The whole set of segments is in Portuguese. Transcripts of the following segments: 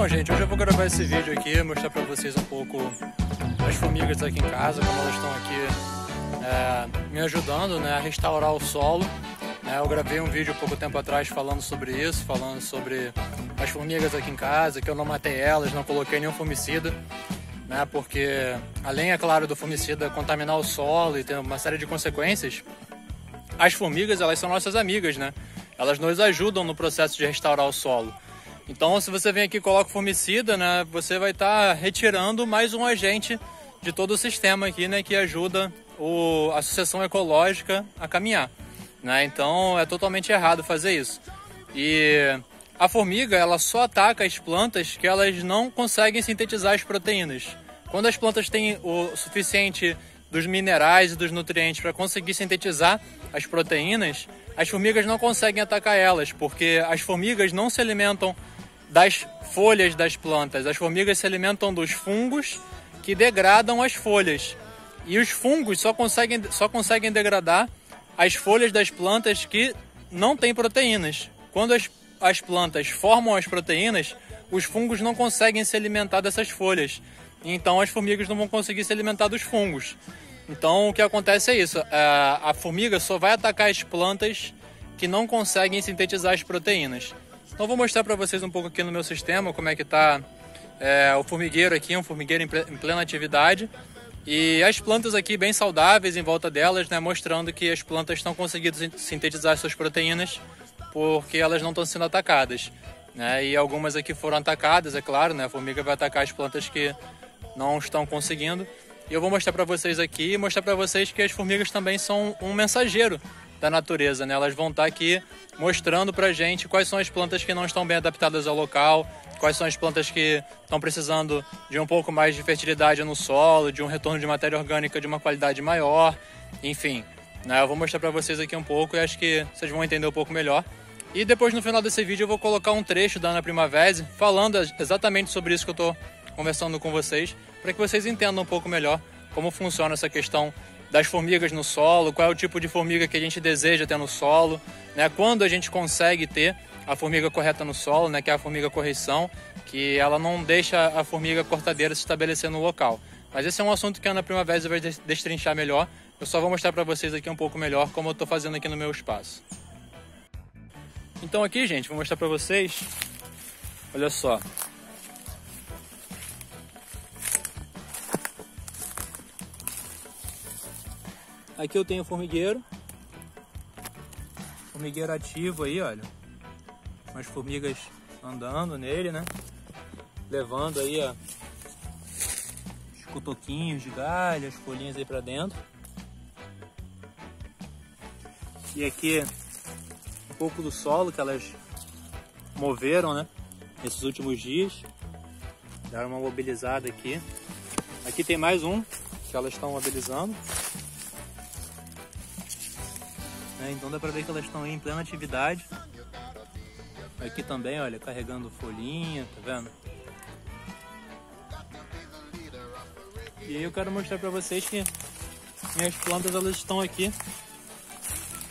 Então, gente, hoje eu vou gravar esse vídeo aqui, mostrar pra vocês um pouco as formigas aqui em casa, como elas estão aqui me ajudando, né, a restaurar o solo. Eu gravei um vídeo pouco tempo atrás falando sobre isso, falando sobre as formigas aqui em casa, que eu não matei elas, não coloquei nenhum fumicida, né, porque além, é claro, do fumicida contaminar o solo e ter uma série de consequências, as formigas, elas são nossas amigas, né? Elas nos ajudam no processo de restaurar o solo. Então, se você vem aqui e coloca fumicida, né, você vai estar retirando mais um agente de todo o sistema aqui, né, que ajuda a sucessão ecológica a caminhar, né? Então, é totalmente errado fazer isso. E a formiga, ela só ataca as plantas que elas não conseguem sintetizar as proteínas. Quando as plantas têm o suficiente dos minerais e dos nutrientes para conseguir sintetizar as proteínas, as formigas não conseguem atacar elas, porque as formigas não se alimentam das folhas das plantas. As formigas se alimentam dos fungos que degradam as folhas. E os fungos só conseguem degradar as folhas das plantas que não têm proteínas. Quando as plantas formam as proteínas, os fungos não conseguem se alimentar dessas folhas. Então as formigas não vão conseguir se alimentar dos fungos. Então o que acontece é isso, a formiga só vai atacar as plantas que não conseguem sintetizar as proteínas. Então vou mostrar para vocês um pouco aqui no meu sistema como é que está o formigueiro aqui, um formigueiro em plena atividade. E as plantas aqui bem saudáveis em volta delas, né, mostrando que as plantas estão conseguindo sintetizar suas proteínas porque elas não estão sendo atacadas, né? E algumas aqui foram atacadas, é claro, né? A formiga vai atacar as plantas que não estão conseguindo. E eu vou mostrar para vocês aqui, mostrar para vocês que as formigas também são um mensageiro da natureza, né? Elas vão estar aqui mostrando pra gente quais são as plantas que não estão bem adaptadas ao local, quais são as plantas que estão precisando de um pouco mais de fertilidade no solo, de um retorno de matéria orgânica de uma qualidade maior, enfim, né? Eu vou mostrar pra vocês aqui um pouco e acho que vocês vão entender um pouco melhor. E depois, no final desse vídeo, eu vou colocar um trecho da Ana Primavera falando exatamente sobre isso que eu tô conversando com vocês, para que vocês entendam um pouco melhor como funciona essa questão das formigas no solo, qual é o tipo de formiga que a gente deseja ter no solo, né? Quando a gente consegue ter a formiga correta no solo, né? Que é a formiga correição, que ela não deixa a formiga cortadeira se estabelecer no local. Mas esse é um assunto que a Ana Primavera vai destrinchar melhor. Eu só vou mostrar para vocês aqui um pouco melhor como eu estou fazendo aqui no meu espaço. Então aqui, gente, vou mostrar para vocês, olha só. Aqui eu tenho o formigueiro ativo aí, olha, umas formigas andando nele, né, levando aí os cotoquinhos de galho, as folhinhas aí pra dentro. E aqui um pouco do solo que elas moveram, né, nesses últimos dias, deram uma mobilizada aqui. Aqui tem mais um que elas estão mobilizando. Então dá pra ver que elas estão aí em plena atividade. Aqui também, olha, carregando folhinha, tá vendo? E aí eu quero mostrar pra vocês que minhas plantas, elas estão aqui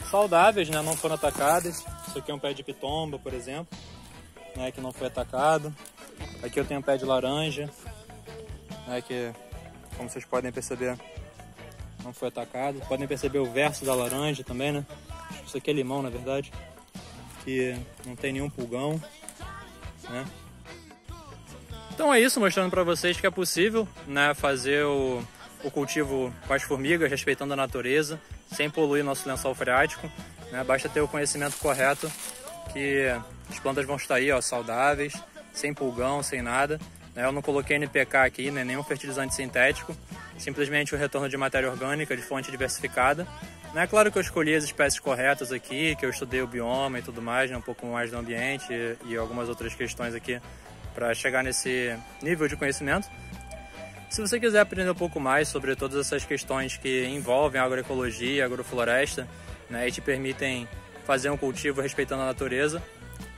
saudáveis, né? Não foram atacadas. Isso aqui é um pé de pitomba, por exemplo, né? Que não foi atacado. Aqui eu tenho um pé de laranja, né? Que, como vocês podem perceber, não foi atacado. Podem perceber o verso da laranja também, né? Isso aqui é limão, na verdade, que não tem nenhum pulgão, né? Então é isso, mostrando para vocês que é possível, né, fazer o cultivo com as formigas, respeitando a natureza, sem poluir nosso lençol freático, né? Basta ter o conhecimento correto que as plantas vão estar aí, ó, saudáveis, sem pulgão, sem nada, né? Eu não coloquei NPK aqui, né, nenhum fertilizante sintético, simplesmente o retorno de matéria orgânica de fonte diversificada. É claro que eu escolhi as espécies corretas aqui, que eu estudei o bioma e tudo mais, né, um pouco mais do ambiente e algumas outras questões aqui para chegar nesse nível de conhecimento. Se você quiser aprender um pouco mais sobre todas essas questões que envolvem agroecologia e agrofloresta, né, e te permitem fazer um cultivo respeitando a natureza,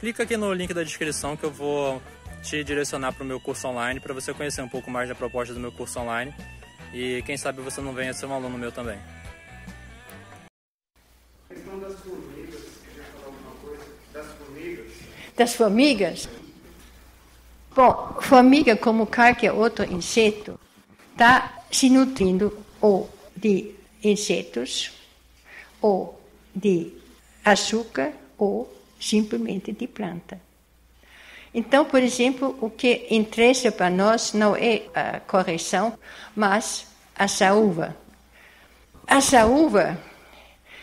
clica aqui no link da descrição que eu vou te direcionar para o meu curso online, para você conhecer um pouco mais da proposta do meu curso online e quem sabe você não venha ser um aluno meu também. Das formigas, quer falar alguma coisa? Das formigas? Das formigas? Bom, formiga, como qualquer outro inseto, está se nutrindo ou de insetos, ou de açúcar, ou simplesmente de planta. Então, por exemplo, o que interessa para nós não é a correção, mas a saúva. A saúva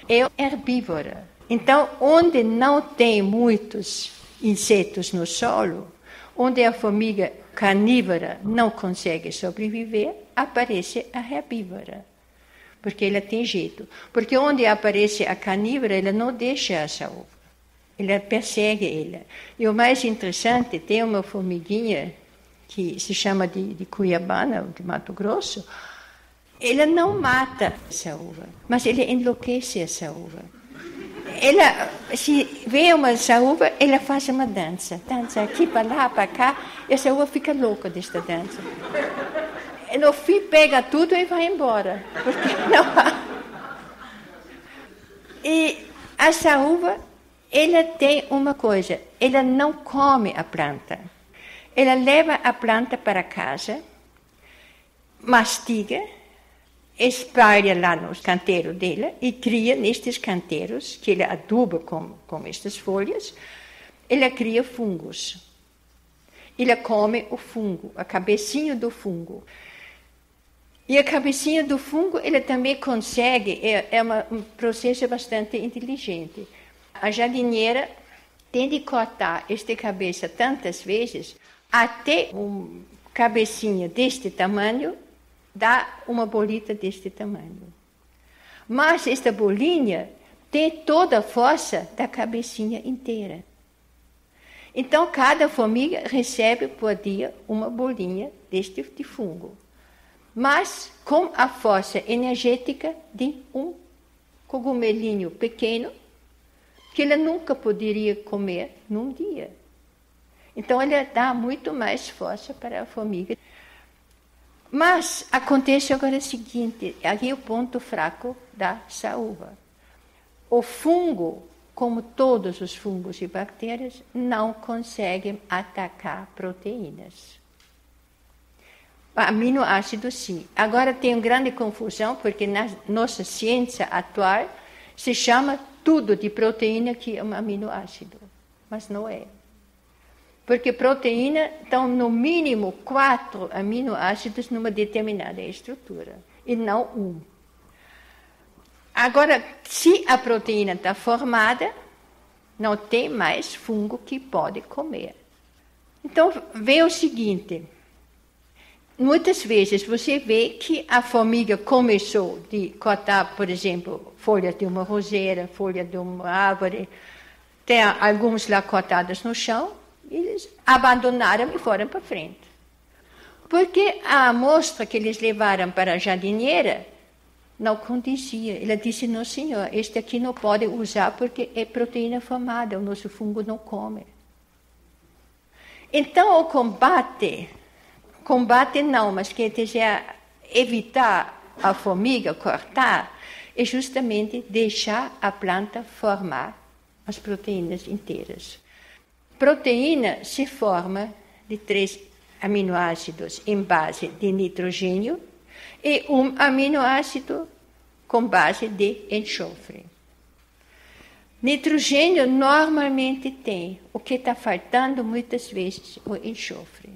é herbívora. Então, onde não tem muitos insetos no solo, onde a formiga carnívora não consegue sobreviver, aparece a herbívora. Porque ela tem jeito. Porque onde aparece a carnívora, ela não deixa a saúva. Ela persegue ela. E o mais interessante, tem uma formiguinha que se chama de Cuiabana, de Mato Grosso. Ela não mata a saúva, mas ela enlouquece a saúva. Ela, se vê uma saúva, ela faz uma dança. Dança aqui, para lá, para cá. E a saúva fica louca desta dança. E no fim, pega tudo e vai embora. Porque não... E a saúva... Ela tem uma coisa, ela não come a planta. Ela leva a planta para casa, mastiga, espalha lá nos canteiros dela e cria nestes canteiros, que ela aduba com estas folhas, ela cria fungos. Ela come o fungo, a cabecinha do fungo. E a cabecinha do fungo, ela também consegue, um processo bastante inteligente. A jardineira tem de cortar esta cabeça tantas vezes até uma cabecinha deste tamanho dá uma bolita deste tamanho. Mas esta bolinha tem toda a força da cabecinha inteira. Então, cada formiga recebe por dia uma bolinha deste fungo. Mas com a força energética de um cogumelinho pequeno, que ela nunca poderia comer num dia. Então, ela dá muito mais força para a formiga. Mas acontece agora o seguinte, aqui é o ponto fraco da saúva. O fungo, como todos os fungos e bactérias, não conseguem atacar proteínas. Aminoácidos, sim. Agora tem uma grande confusão, porque na nossa ciência atual se chama tudo de proteína que é um aminoácido, mas não é. Porque proteína estão no mínimo 4 aminoácidos numa determinada estrutura, e não um. Agora, se a proteína está formada, não tem mais fungo que pode comer. Então, vê o seguinte, muitas vezes você vê que a formiga começou de cortar, por exemplo, folhas de uma roseira, folha de uma árvore, tem alguns lá cortados no chão, eles abandonaram e foram para frente. Porque a amostra que eles levaram para a jardineira não condizia. Ela disse, não senhor, este aqui não pode usar porque é proteína formada, o nosso fungo não come. Então o combate não, mas quer dizer, evitar a formiga cortar, é justamente deixar a planta formar as proteínas inteiras. Proteína se forma de 3 aminoácidos em base de nitrogênio e um aminoácido com base de enxofre. Nitrogênio normalmente tem, o que está faltando muitas vezes, o enxofre.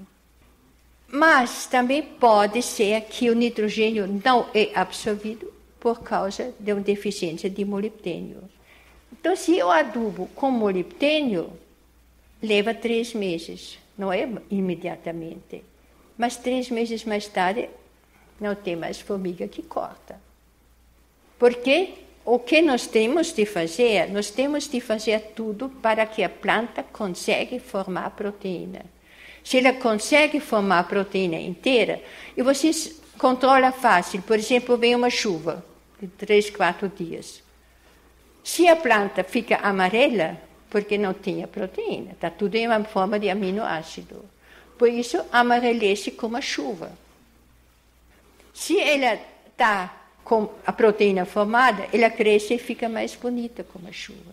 Mas também pode ser que o nitrogênio não é absorvido por causa de uma deficiência de molibdênio. Então, se eu adubo com molibdênio, leva 3 meses, não é imediatamente. Mas 3 meses mais tarde, não tem mais formiga que corta. Porque o que nós temos de fazer? Nós temos de fazer tudo para que a planta consiga formar proteína. Se ela consegue formar a proteína inteira, e vocês controlam fácil, por exemplo, vem uma chuva de 3, 4 dias. Se a planta fica amarela, porque não tem a proteína, está tudo em uma forma de aminoácido. Por isso, amarelece como a chuva. Se ela está com a proteína formada, ela cresce e fica mais bonita como a chuva.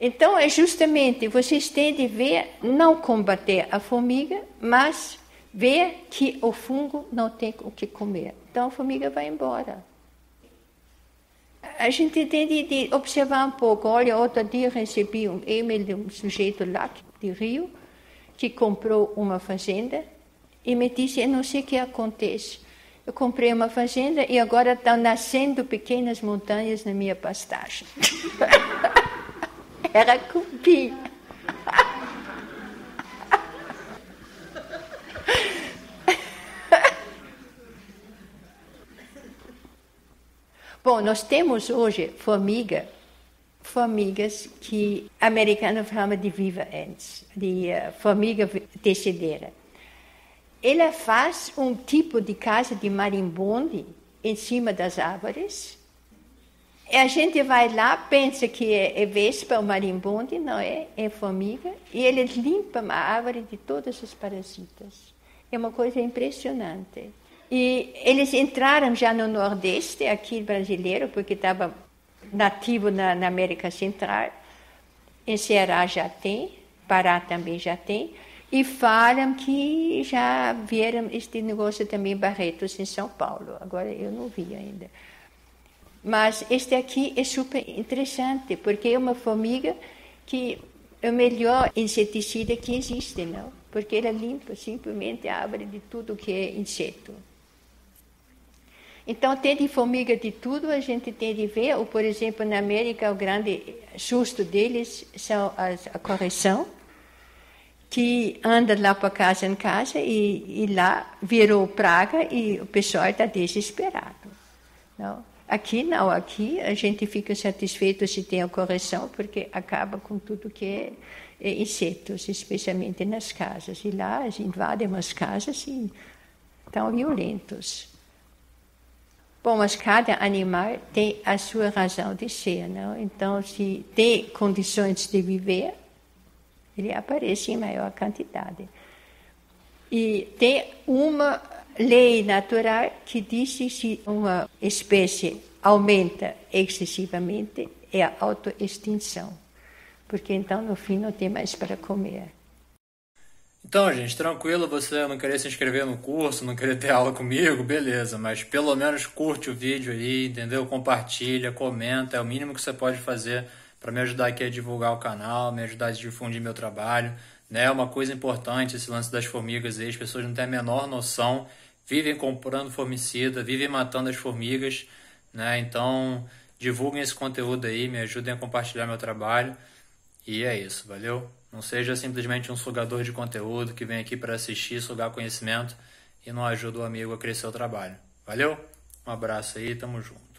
Então, é justamente, vocês têm de ver, não combater a formiga, mas ver que o fungo não tem o que comer. Então, a formiga vai embora. A gente tem de observar um pouco. Olha, outro dia recebi um e-mail de um sujeito lá de Rio, que comprou uma fazenda, e me disse, eu não sei o que acontece. Eu comprei uma fazenda e agora estão nascendo pequenas montanhas na minha pastagem. Era cupim. Bom, nós temos hoje formigas que americanos chamam de viva ants, de formiga tecedeira. Ela faz um tipo de casa de marimbonde em cima das árvores. E a gente vai lá, pensa que é vespa ou marimbonde, não é? É formiga. E eles limpam a árvore de todos os parasitas. É uma coisa impressionante. E eles entraram já no Nordeste, aqui brasileiro, porque estava nativo na América Central. Em Ceará já tem, Pará também já tem. E falam que já vieram este negócio também Barretos em São Paulo. Agora eu não vi ainda. Mas este aqui é super interessante, porque é uma formiga que é o melhor inseticida que existe, não? Porque ela limpa simplesmente a árvore de tudo que é inseto. Então, tem de formiga de tudo, a gente tem de ver, ou, por exemplo, na América, o grande susto deles são a correção, que anda lá para casa em casa e lá virou praga e o pessoal está desesperado. Não? Aqui não, aqui a gente fica satisfeito se tem a correção, porque acaba com tudo que é insetos, especialmente nas casas. E lá eles invadem as casas e estão violentos. Bom, mas cada animal tem a sua razão de ser, não? Então, se tem condições de viver, ele aparece em maior quantidade. E tem uma lei natural que diz que se uma espécie aumenta excessivamente, é a autoextinção. Porque então, no fim, não tem mais para comer. Então, gente, tranquilo, você não querer se inscrever no curso, não querer ter aula comigo, beleza, mas pelo menos curte o vídeo aí, entendeu? Compartilha, comenta, é o mínimo que você pode fazer para me ajudar aqui a divulgar o canal, me ajudar a difundir meu trabalho, né? Uma coisa importante, esse lance das formigas aí, as pessoas não têm a menor noção, vivem comprando formicida, vivem matando as formigas, né? Então, divulguem esse conteúdo aí, me ajudem a compartilhar meu trabalho, e é isso, valeu? Não seja simplesmente um sugador de conteúdo que vem aqui para assistir, sugar conhecimento e não ajuda o amigo a crescer o trabalho. Valeu? Um abraço aí, tamo junto.